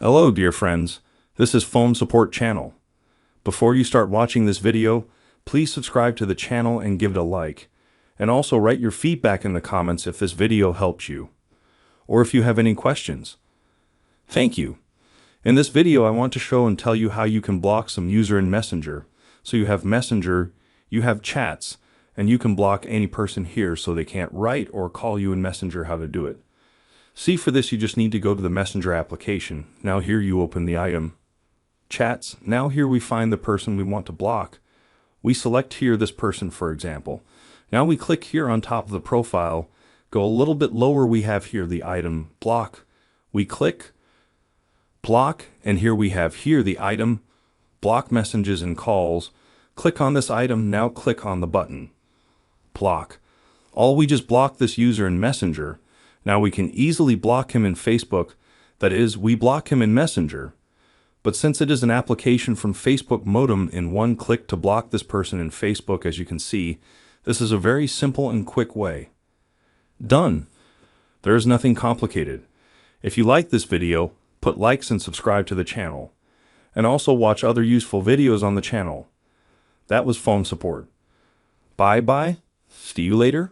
Hello, dear friends. This is Phone Support Channel. Before you start watching this video, please subscribe to the channel and give it a like. And also write your feedback in the comments if this video helped you, or if you have any questions. Thank you. In this video, I want to show and tell you how you can block some user in Messenger. So you have Messenger, you have chats, and you can block any person here so they can't write or call you in Messenger. How to do it. See, for this you just need to go to the Messenger application. Now here you open the item Chats. Now here we find the person we want to block. We select here this person, for example. Now we click here on top of the profile. Go a little bit lower, we have here the item Block. We click Block, and here we have here the item Block Messages and Calls. Click on this item. Now click on the button Block. We just block this user in Messenger. Now we can easily block him in Facebook. That is, we block him in Messenger. But since it is an application from Facebook modem, in one click to block this person in Facebook, as you can see, this is a very simple and quick way. Done. There is nothing complicated. If you like this video, put likes and subscribe to the channel. And also watch other useful videos on the channel. That was Phone Support. Bye bye. See you later.